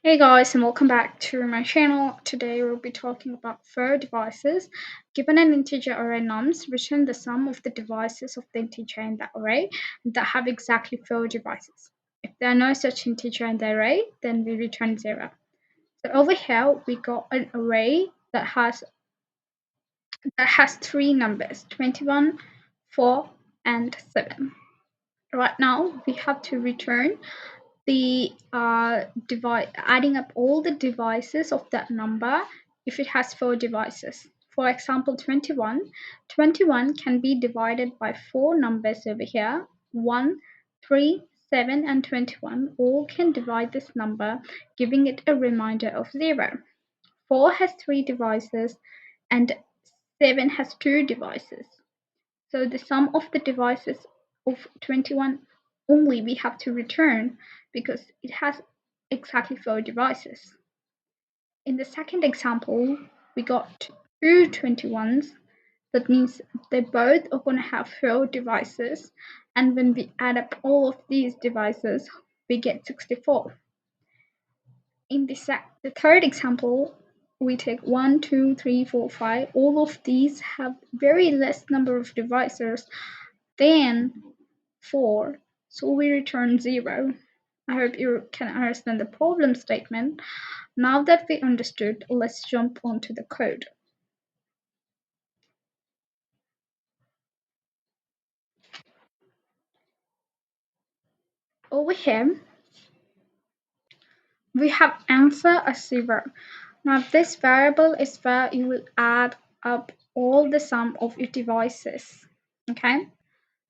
Hey guys, and welcome back to my channel. Today we'll be talking about four devices. Given an integer array nums, return the sum of the devices of the integer in that array that have exactly four devices. If there are no such integer in the array, then we return 0. So over here we got an array that has three numbers, 21, 4, and 7. Right now we have to return the adding up all the devices of that number if it has four devices. For example, 21. 21 can be divided by four numbers over here. 1, 3, 7, and 21 all can divide this number, giving it a remainder of 0. 4 has three devices and 7 has two devices. So the sum of the devices of 21 only we have to return because it has exactly four devices. In the second example, we got two 21s. That means they both are going to have four devices. And when we add up all of these devices, we get 64. In the third example, we take 1, 2, 3, 4, 5. All of these have very less number of devices than 4, so we return 0. I hope you can understand the problem statement. Now that we understood, let's jump onto the code. Over here, we have answer as 0. Now this variable is where you will add up all the sum of your devices. Okay.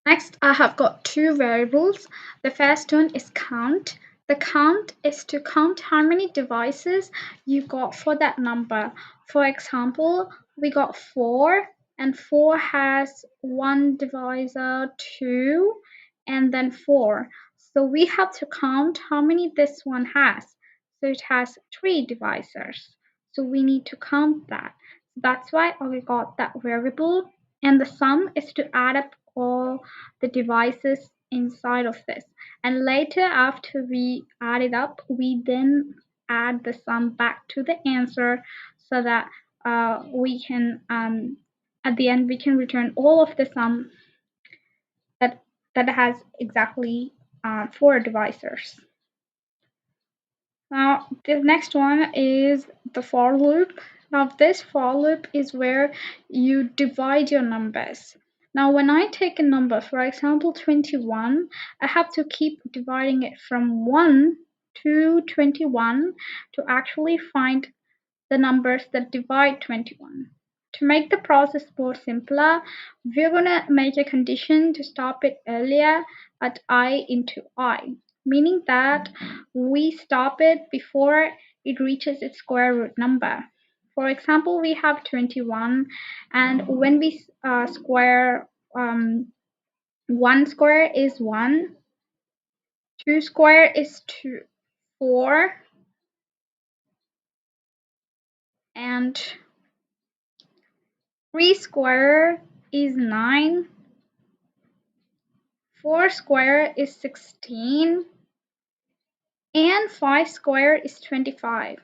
Next, I have got two variables. The first one is count. The count is to count how many devices you got for that number. For example, we got 4, and 4 has one divisor, 2, and then 4. So we have to count how many this one has. So it has 3 divisors. So we need to count that. That's why we got that variable. And the sum is to add up all the devices inside of this. And later, after we add it up, we then add the sum back to the answer so that we can, at the end, we can return all of the sum that has exactly 4 divisors. Now, the next one is the for loop. Now, this for loop is where you divide your numbers. Now, when I take a number, for example, 21, I have to keep dividing it from 1 to 21 to actually find the numbers that divide 21. To make the process more simpler, we're going to make a condition to stop it earlier at I into I, meaning that we stop it before it reaches its square root number. For example, we have 21, and when we square 1 square is 1, 2 square is 2, 4, and 3 square is 9, 4 square is 16, and 5 square is 25.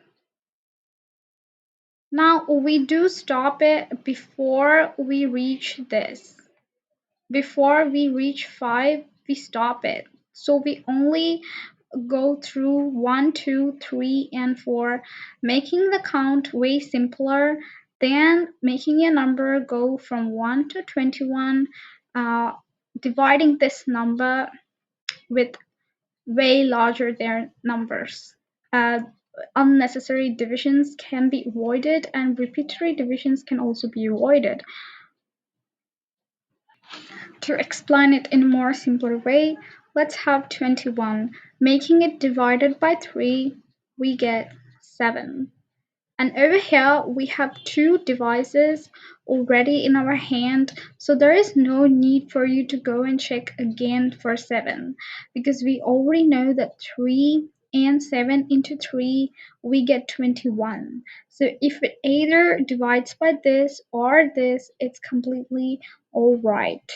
Now we do stop it before we reach this. Before we reach 5, we stop it. So we only go through 1, 2, 3, and 4, making the count way simpler than making a number go from 1 to 21, dividing this number with way larger their numbers. Unnecessary divisions can be avoided, and repeatory divisions can also be avoided. To explain it in a more simpler way, let's have 21. Making it divided by 3, we get 7. And over here, we have two devices already in our hand, so there is no need for you to go and check again for 7, because we already know that 3 and 7 into 3, we get 21. So if it either divides by this or this, it's completely all right.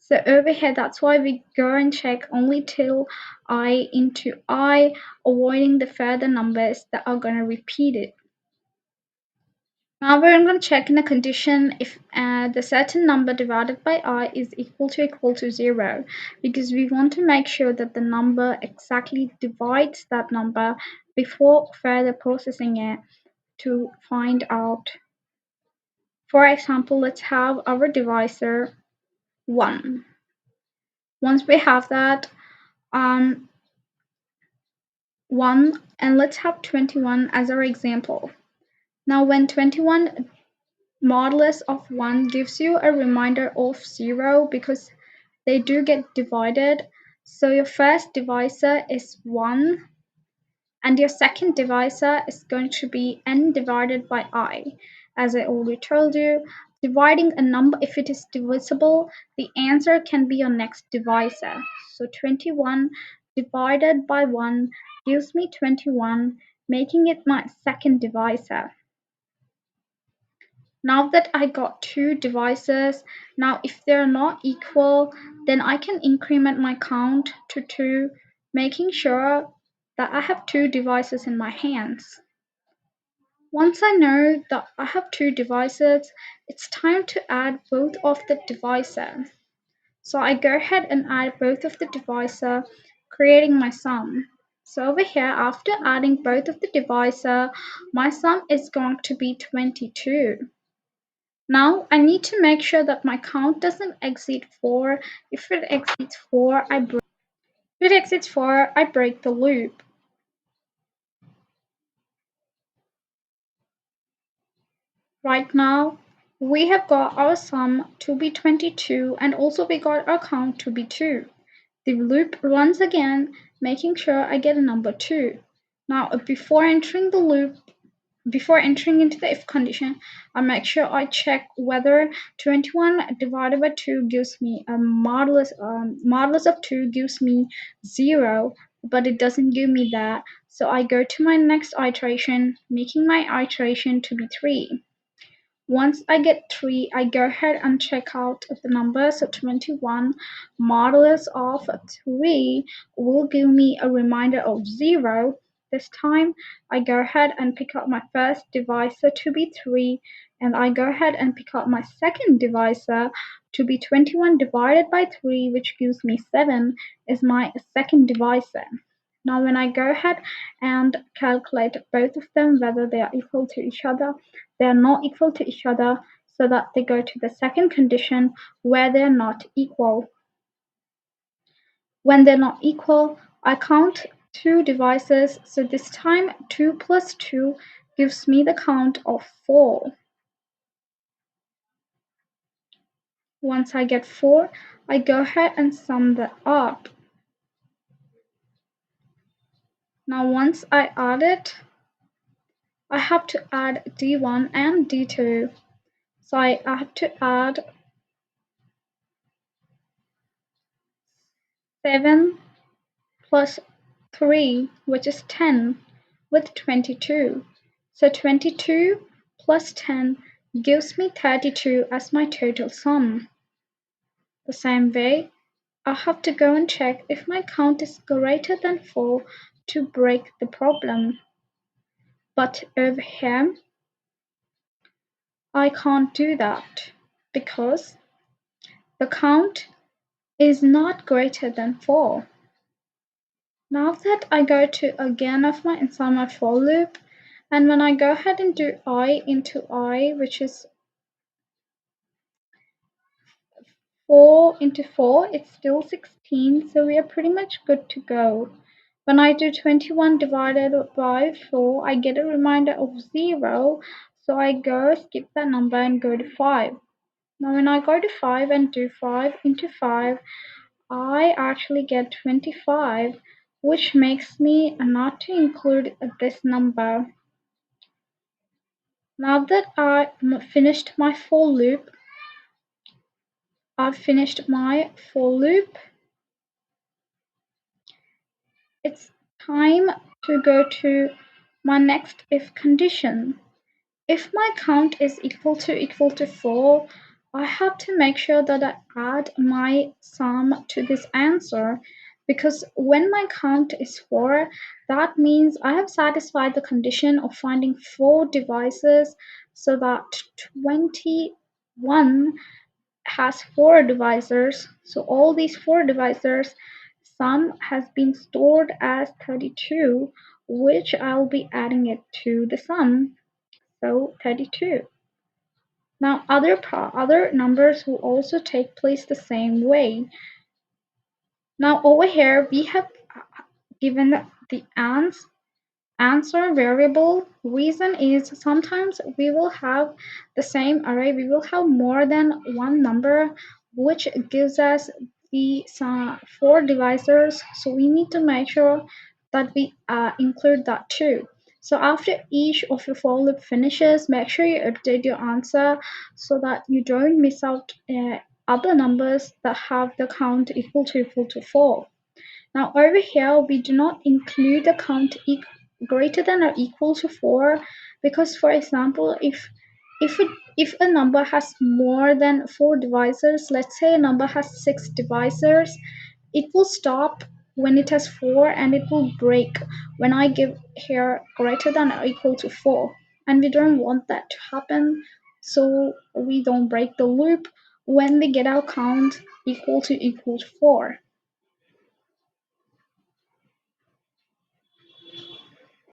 So over here, that's why we go and check only till I into I, avoiding the further numbers that are going to repeat it. Now we're going to check in a condition if the certain number divided by I is equal to 0, because we want to make sure that the number exactly divides that number before further processing it to find out. For example, let's have our divisor 1. Once we have that, 1, and let's have 21 as our example. Now when 21 modulus of 1 gives you a reminder of 0, because they do get divided, so your first divisor is 1 and your second divisor is going to be n divided by I. As I already told you, dividing a number, if it is divisible, the answer can be your next divisor. So 21 divided by 1 gives me 21, making it my second divisor. Now that I got two divisors, now if they're not equal, then I can increment my count to 2, making sure that I have two divisors in my hands. Once I know that I have two divisors, it's time to add both of the divisor. So I go ahead and add both of the divisor, creating my sum. So over here, after adding both of the divisor, my sum is going to be 22. Now I need to make sure that my count doesn't exceed 4. If it exceeds 4, I break the loop. Right now, we have got our sum to be 22 and also we got our count to be 2. The loop runs again, making sure I get a number 2. Now, before entering into the if condition, I make sure I check whether 21 divided by 2 gives me a modulus of 2 gives me 0, but it doesn't give me that. So I go to my next iteration, making my iteration to be 3. Once I get 3, I go ahead and check out the number. So 21 modulus of 3 will give me a reminder of 0. This time I go ahead and pick up my first divisor to be 3, and I go ahead and pick up my second divisor to be 21 divided by 3, which gives me 7, is my second divisor. Now when I go ahead and calculate both of them, whether they are equal to each other, they are not equal to each other, so that they go to the second condition where they're not equal. When they're not equal, I count two divisors, so this time 2 plus 2 gives me the count of 4. Once I get 4, I go ahead and sum that up. Now once I add it, I have to add D1 and D2. So I have to add 7 plus 3, which is 10, with 22. So 22 plus 10 gives me 32 as my total sum. The same way, I have to go and check if my count is greater than 4 to break the problem. But over here, I can't do that because the count is not greater than 4. Now that I go to again of my inside my for loop, and when I go ahead and do I into I, which is 4 into 4, it's still 16, so we are pretty much good to go. When I do 21 divided by 4, I get a reminder of 0, so I go skip that number and go to 5. Now when I go to 5 and do 5 into 5, I actually get 25, which makes me not to include this number. Now that I finished my for loop, I've finished my for loop. It's time to go to my next if condition. If my count is equal to 4, I have to make sure that I add my sum to this answer, because when my count is 4, that means I have satisfied the condition of finding 4 devices, so that 21 has 4 divisors. So all these 4 divisors sum has been stored as 32, which I'll be adding it to the sum. So 32. Now other numbers will also take place the same way. Now over here we have given the answer variable. Reason is sometimes we will have the same array, we will have more than one number, which gives us the 4 divisors, so we need to make sure that we include that too. So after each of your for loop finishes, make sure you update your answer so that you don't miss out other numbers that have the count equal to 4. Now over here we do not include the count greater than or equal to 4, because for example if a number has more than 4 divisors, let's say a number has 6 divisors, it will stop when it has 4 and it will break when I give here greater than or equal to 4, and we don't want that to happen, so we don't break the loop when we get our count equal to 4.